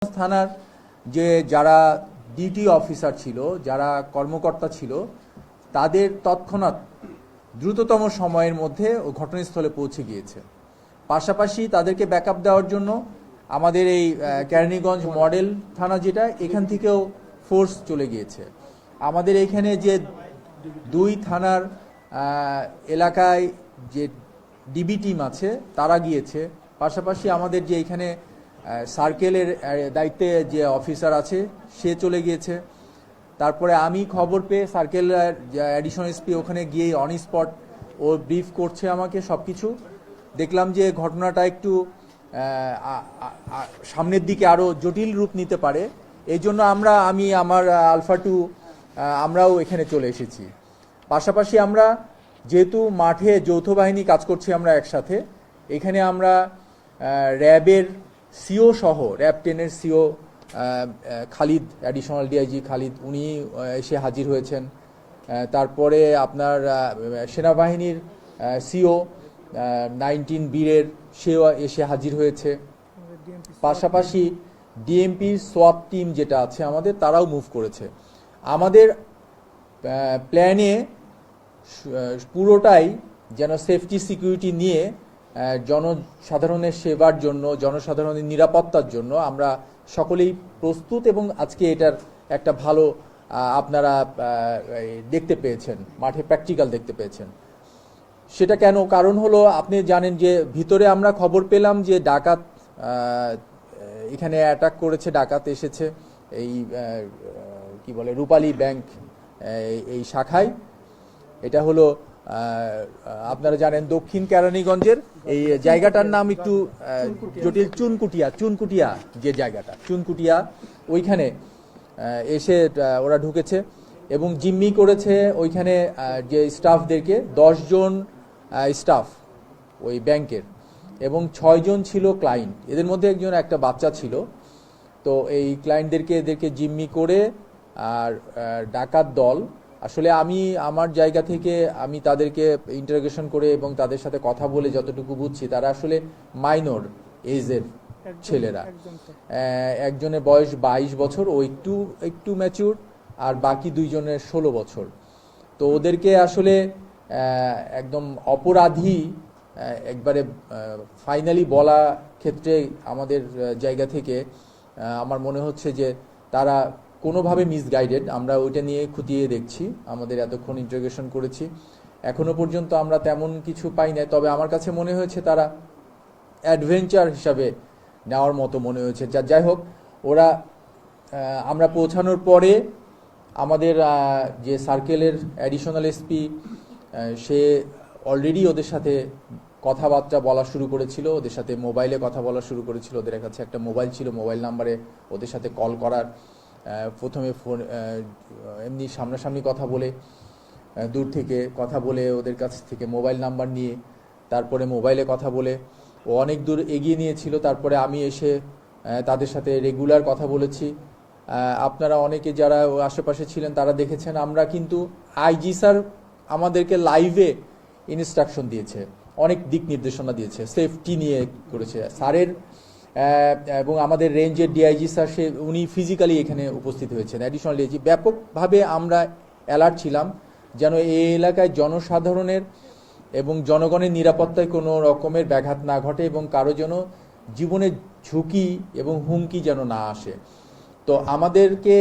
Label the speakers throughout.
Speaker 1: থানার যে যারা ডিটি অফিসার ছিল, যারা কর্মকর্তা ছিল, তাদের তৎক্ষণাৎ দ্রুততম সময়ের মধ্যে ঘটনাস্থলে পৌঁছে গিয়েছে। পাশাপাশি তাদেরকে ব্যাকআপ দেওয়ার জন্য আমাদের এই কেরানীগঞ্জ মডেল থানা যেটা, এখান থেকেও ফোর্স চলে গিয়েছে। আমাদের এইখানে যে দুই থানার এলাকায় যে ডিবি টিম আছে তারা গিয়েছে। পাশাপাশি আমাদের যে এখানে সার্কেলের দায়িত্বে যে অফিসার আছে সে চলে গিয়েছে। তারপরে আমি খবর পেয়ে সার্কেল অ্যাডিশনাল এসপি ওখানে গিয়ে অন স্পট ও ব্রিফ করছে আমাকে সব কিছু। দেখলাম যে ঘটনাটা একটু সামনের দিকে আরও জটিল রূপ নিতে পারে, এই জন্য আমি আমার আলফা 2 আমরাও এখানে চলে এসেছি। পাশাপাশি আমরা যেহেতু মাঠে যৌথ বাহিনী কাজ করছি আমরা একসাথে, এখানে আমরা র্যাবের সিও সহ র্যাব 10-এর CO Khalid, additional DIG Khalid, উনি এসে হাজির হয়েছেন। তারপরে আপনার সেনাবাহিনীর সিও 19 বীরের সেও এসে হাজির হয়েছে। পাশাপাশি ডিএমপির সোয়াপ টিম যেটা আছে আমাদের, তারাও মুভ করেছে। আমাদের প্ল্যানে পুরোটাই যেন সেফটি সিকিউরিটি নিয়ে জনসাধারণের সেবার জন্য, জনসাধারণের নিরাপত্তার জন্য আমরা সকলেই প্রস্তুত, এবং আজকে এটার একটা ভালো আপনারা দেখতে পেয়েছেন, মাঠে প্র্যাকটিক্যাল দেখতে পেয়েছেন। সেটা কেন? কারণ হলো, আপনি জানেন যে ভিতরে আমরা খবর পেলাম যে ডাকাত এখানে অ্যাটাক করেছে, ডাকাত এসেছে এই কি বলে রূপালী ব্যাংক এই শাখায়। এটা হলো আপনারা জানেন দক্ষিণ কেরানীগঞ্জের এই জায়গাটার নাম একটু জটিল, চুনকুটিয়া যে জায়গাটা, চুনকুটিয়া, ওইখানে এসে ওরা ঢুকেছে এবং জিম্মি করেছে ওইখানে যে স্টাফদেরকে, 10 জন স্টাফ ওই ব্যাংকের, এবং 6 জন ছিল ক্লায়েন্ট, এদের মধ্যে একজন একটা বাচ্চা ছিল। তো এই ক্লায়েন্টদেরকে জিম্মি করে আর ডাকাত দল, আসলে আমি আমার জায়গা থেকে আমি তাদেরকে ইন্টারোগেশন করে এবং তাদের সাথে কথা বলে যতটুকু বুঝছি, তারা আসলে মাইনর এজের ছেলেরা। একজনের বয়স 22 বছর, ও একটু ম্যাচিউর, আর বাকি 2 জনের 16 বছর। তো ওদেরকে আসলে একদম অপরাধী একবারে ফাইনালি বলা ক্ষেত্রে আমাদের জায়গা থেকে আমার মনে হচ্ছে যে তারা কোনোভাবে মিসগাইডেড। আমরা ওইটা নিয়ে খুঁটিয়ে দেখছি, আমাদের এতক্ষণ ইন্টারোগেশন করেছি, এখনো পর্যন্ত আমরা তেমন কিছু পাই না। তবে আমার কাছে মনে হয়েছে তারা অ্যাডভেঞ্চার হিসাবে নেওয়ার মতো মনে হয়েছে। যাই হোক, ওরা আমরা পৌঁছানোর পরে আমাদের যে সার্কেলের অ্যাডিশনাল এসপি, সে অলরেডি ওদের সাথে কথাবার্তা বলা শুরু করেছিল, ওদের সাথে মোবাইলে কথা বলা শুরু করেছিল। ওদের কাছে একটা মোবাইল ছিল, মোবাইল নাম্বারে ওদের সাথে কল করার, প্রথমে ফোন এমনি সামনাসামনি কথা বলে, দূর থেকে কথা বলে, ওদের কাছ থেকে মোবাইল নাম্বার নিয়ে, তারপরে মোবাইলে কথা বলে ও অনেক দূর এগিয়ে নিয়েছিল। তারপরে আমি এসে তাদের সাথে রেগুলার কথা বলেছি। আপনারা অনেকে যারা আশেপাশে ছিলেন তারা দেখেছেন, আমরা কিন্তু আইজি স্যার আমাদেরকে লাইভে ইনস্ট্রাকশন দিয়েছে, অনেক দিক নির্দেশনা দিয়েছে, সেফটি নিয়ে করেছে স্যারের, এবং আমাদের রেঞ্জের ডিআইজি স্যার উনি ফিজিক্যালি এখানে উপস্থিত হয়েছেন, অ্যাডিশনাল ডিআইজি। ব্যাপকভাবে আমরা অ্যালার্ট ছিলাম যেন এই এলাকায় জনসাধারণের এবং জনগণের নিরাপত্তায় কোনো রকমের ব্যাঘাত না ঘটে এবং কারো যেন জীবনের ঝুঁকি এবং হুমকি যেন না আসে। তো আমাদেরকে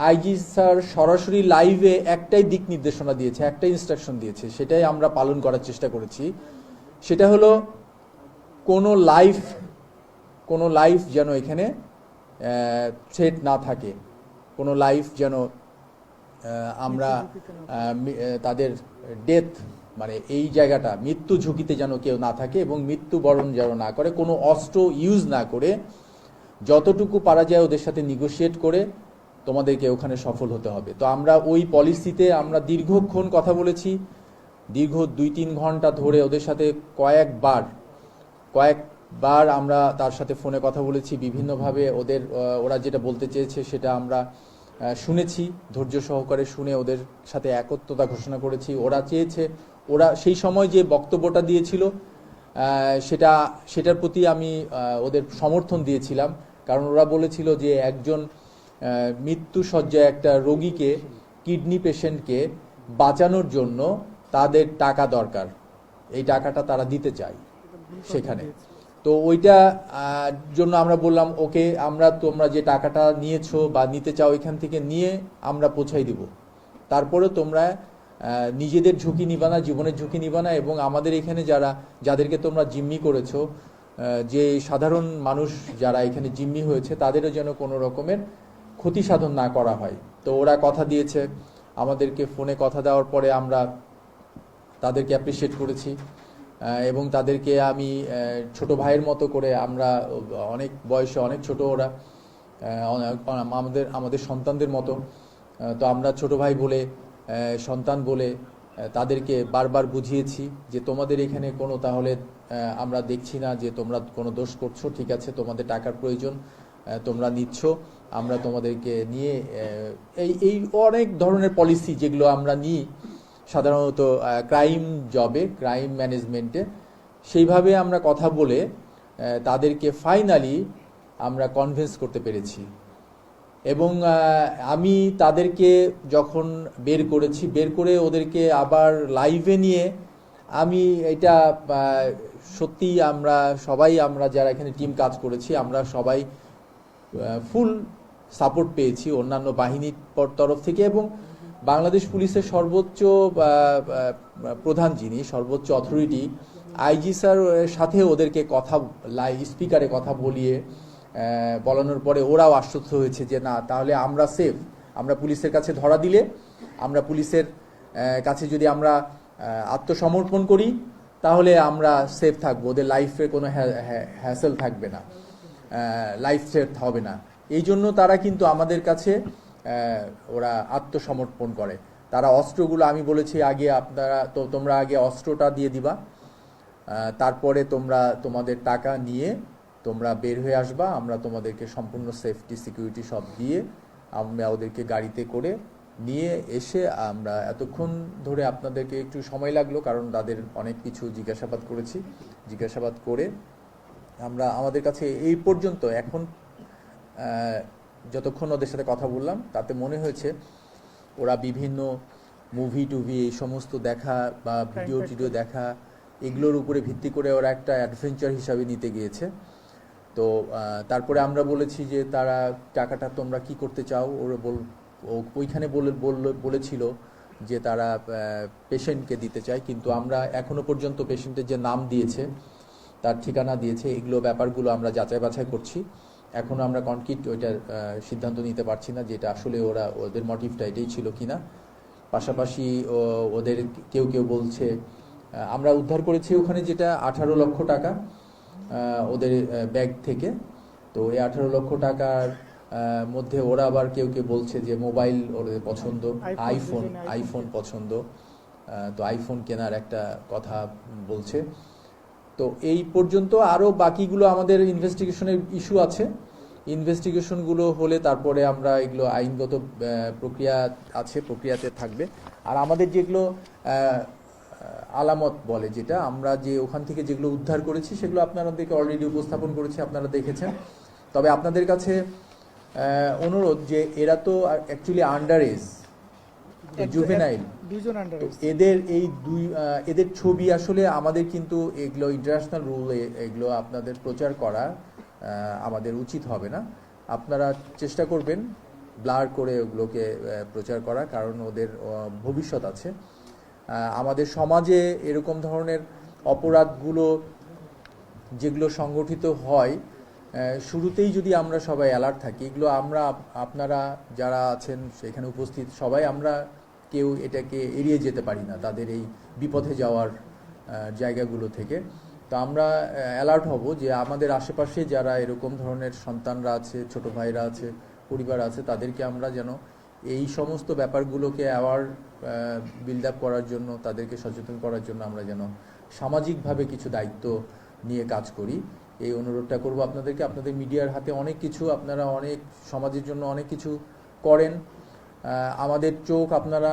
Speaker 1: আইজি স্যার সরাসরি লাইভে একটাই দিক নির্দেশনা দিয়েছে, একটাই ইনস্ট্রাকশন দিয়েছে, সেটাই আমরা পালন করার চেষ্টা করেছি। সেটা হলো কোনো লাইফ যেন এখানে থ্রেট না থাকে, কোনো লাইফ যেন আমরা তাদের ডেথ, মানে এই জায়গাটা মৃত্যু ঝুঁকিতে যেন কেউ না থাকে এবং মৃত্যুবরণ যেন না করে, কোনো অস্ত্র ইউজ না করে, যতটুকু পারা যায় ওদের সাথে নিগোশিয়েট করে তোমাদেরকে ওখানে সফল হতে হবে। তো আমরা ওই পলিসিতে আমরা দীর্ঘক্ষণ কথা বলেছি, দীর্ঘ 2-3 ঘন্টা ধরে ওদের সাথে কয়েকবার আমরা তার সাথে ফোনে কথা বলেছি, বিভিন্নভাবে ওরা যেটা বলতে চেয়েছে সেটা আমরা শুনেছি, ধৈর্য সহকারে শুনে ওদের সাথে একত্রতা ঘোষণা করেছি। ওরা চেয়েছে, ওরা সেই সময় যে বক্তব্যটা দিয়েছিল সেটার প্রতি আমি ওদের সমর্থন দিয়েছিলাম, কারণ ওরা বলেছিল যে একজন মৃত্যু শয্যায় একটা রোগীকে, কিডনি পেশেন্টকে বাঁচানোর জন্য তাদের টাকা দরকার, এই টাকাটা তারা দিতে চায় সেখানে। তো ওইটা জন্য আমরা বললাম ওকে, আমরা তোমরা যে টাকাটা নিয়েছো বা নিতে চাও এখান থেকে নিয়ে আমরা পৌঁছাই দিব, তারপরে তোমরা নিজেদের ঝুঁকি নিবা না, জীবনের ঝুঁকি নিবা না, এবং আমাদের এখানে যাদেরকে তোমরা জিম্মি করেছো, যে সাধারণ মানুষ যারা এখানে জিম্মি হয়েছে তাদেরও যেন কোনো রকমের ক্ষতি সাধন না করা হয়। তো ওরা কথা দিয়েছে, আমাদেরকে ফোনে কথা দেওয়ার পরে আমরা তাদেরকে অ্যাপ্রিসিয়েট করেছি এবং তাদেরকে আমি ছোট ভাইয়ের মতো করে, আমরা অনেক বয়সে অনেক ছোট, ওরা আমাদের সন্তানদের মতো, তো আমরা ছোট ভাই বলে, সন্তান বলে তাদেরকে বারবার বুঝিয়েছি যে তোমাদের এখানে কোনো, তাহলে আমরা দেখছি না যে তোমরা কোনো দোষ করছো, ঠিক আছে, তোমাদের টাকার প্রয়োজন, তোমরা নিচ্ছ, আমরা তোমাদেরকে নিয়ে এই অনেক ধরনের পলিসি যেগুলো আমরা নিই সাধারণত ক্রাইম জবে, ক্রাইম ম্যানেজমেন্টে, সেইভাবে আমরা কথা বলে তাদেরকে ফাইনালি আমরা কনভিন্স করতে পেরেছি। এবং আমি তাদেরকে যখন বের করেছি, বের করে ওদেরকে আবার লাইভে নিয়ে, আমি এটা সত্যি আমরা সবাই, আমরা যারা এখানে টিম কাজ করেছি, আমরা সবাই ফুল সাপোর্ট পেয়েছি অন্যান্য বাহিনীর তরফ থেকে, এবং বাংলাদেশ পুলিশের সর্বোচ্চ প্রধান, যিনি সর্বোচ্চ অথরিটি, আইজি স্যার সাথে ওদেরকে কথা স্পিকারে কথা বলানোর পরে ওরাও আশ্বস্ত হয়েছে যে না, তাহলে আমরা সেফ, আমরা পুলিশের কাছে ধরা দিলে, আমরা পুলিশের কাছে যদি আমরা আত্মসমর্পণ করি তাহলে আমরা সেফ থাকবো, ওদের লাইফে কোনো হ্যাসেল থাকবে না, লাইফ থ্রেট হবে না। এই জন্য তারা কিন্তু আমাদের কাছে ওরা আত্মসমর্পণ করে। তারা অস্ত্রগুলো, আমি বলেছি আগে তোমরা আগে অস্ত্রটা দিয়ে দিবা, তারপরে তোমরা তোমাদের টাকা নিয়ে তোমরা বের হয়ে আসবা, আমরা তোমাদেরকে সম্পূর্ণ সেফটি সিকিউরিটি সব দিয়ে আমরা ওদেরকে গাড়িতে করে নিয়ে এসে, আমরা এতক্ষণ ধরে আপনাদেরকে একটু সময় লাগলো কারণ তাদের অনেক কিছু জিজ্ঞাসাবাদ করেছি, জিজ্ঞাসাবাদ করে আমরা আমাদের কাছে এই পর্যন্ত এখন যতক্ষণ ওদের সাথে কথা বললাম তাতে মনে হয়েছে ওরা বিভিন্ন মুভি টুভি এই সমস্ত দেখা বা ভিডিও টিডিও দেখা, এগুলোর উপরে ভিত্তি করে ওরা একটা অ্যাডভেঞ্চার হিসাবে নিতে গিয়েছে। তো তারপরে আমরা বলেছি যে তারা টাকাটা তোমরা কি করতে চাও, ওরা ওইখানে বলেছিল যে তারা পেশেন্টকে দিতে চায়, কিন্তু আমরা এখনো পর্যন্ত পেশেন্টের যে নাম দিয়েছে, তার ঠিকানা দিয়েছে, এগুলো ব্যাপারগুলো আমরা যাচাই বাছাই করছি। এখনো আমরা কনক্রিট ওইটার সিদ্ধান্ত নিতে পারছি না যে এটা আসলে ওদের মোটিভটা এটাই ছিল কিনা। পাশাপাশি ওদের কেউ বলছে, আমরা উদ্ধার করেছি ওখানে যেটা 18 লক্ষ টাকা ওদের ব্যাগ থেকে, তো এই 18 লক্ষ টাকার মধ্যে ওরা আবার কেউ বলছে যে মোবাইল ওদের পছন্দ, আইফোন পছন্দ, তো আইফোন কেনার একটা কথা বলছে। তো এই পর্যন্ত, আরও বাকিগুলো আমাদের ইনভেস্টিগেশনের ইস্যু আছে, ইনভেস্টিগেশনগুলো হলে তারপরে আমরা এগুলো আইনগত প্রক্রিয়া আছে, প্রক্রিয়াতে থাকবে। আর আমাদের যেগুলো আলামত বলে, যেটা আমরা যে ওখান থেকে যেগুলো উদ্ধার করেছি সেগুলো আপনাদেরকে অলরেডি উপস্থাপন করেছি, আপনারা দেখেছেন। তবে আপনাদের কাছে অনুরোধ যে এরা তো অ্যাকচুয়ালি আন্ডার এজ, জুভেনাইল, এদের ছবি আসলে আমাদের কিন্তু এগুলো ইন্টারন্যাশনাল রুলে এগুলো আপনাদের প্রচার করা আমাদের উচিত হবে না। আপনারা চেষ্টা করবেন ব্লার করে ওগুলোকে প্রচার করা, কারণ ওদের ভবিষ্যৎ আছে। আমাদের সমাজে এরকম ধরনের অপরাধগুলো যেগুলো সংগঠিত হয়, শুরুতেই যদি আমরা সবাই অ্যালার্ট থাকি, এগুলো আমরা, আপনারা যারা আছেন সেখানে উপস্থিত সবাই, আমরা কেউ এটাকে এড়িয়ে যেতে পারি না তাদের এই বিপথে যাওয়ার জায়গাগুলো থেকে। তো আমরা অ্যালার্ট হব যে আমাদের আশেপাশে যারা এরকম ধরনের সন্তানরা আছে, ছোট ভাইরা আছে, পরিবার আছে, তাদেরকে আমরা যেন এই সমস্ত ব্যাপারগুলোকে বিল্ড আপ করার জন্য, তাদেরকে সচেতন করার জন্য আমরা যেন সামাজিকভাবে কিছু দায়িত্ব নিয়ে কাজ করি, এই অনুরোধটা করব আপনাদেরকে। আপনাদের মিডিয়ার হাতে অনেক কিছু, আপনারা অনেক সমাজের জন্য অনেক কিছু করেন, আমাদের চোখ, আপনারা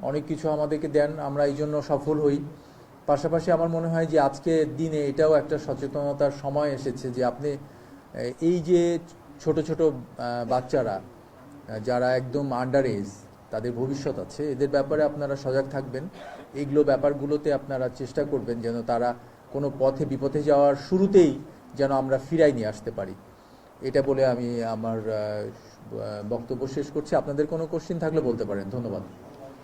Speaker 1: অনেক কিছু আমাদেরকে দেন, আমরা এই জন্য সফল হই। পাশাপাশি আমার মনে হয় যে আজকের দিনে এটাও একটা সচেতনতার সময় এসেছে যে আপনি এই যে ছোট ছোট বাচ্চারা যারা একদম আন্ডার এজ, তাদের ভবিষ্যৎ আছে, এদের ব্যাপারে আপনারা সজাগ থাকবেন। এইগুলো ব্যাপারগুলোতে আপনারা চেষ্টা করবেন যেন তারা কোনো পথে বিপথে যাওয়ার শুরুতেই যেন আমরা ফিরাই নিয়ে আসতে পারি। এটা বলে আমি আমার বক্তব্য শেষ করছি। আপনাদের কোনো কোশ্চেন থাকলে বলতে পারেন। ধন্যবাদ।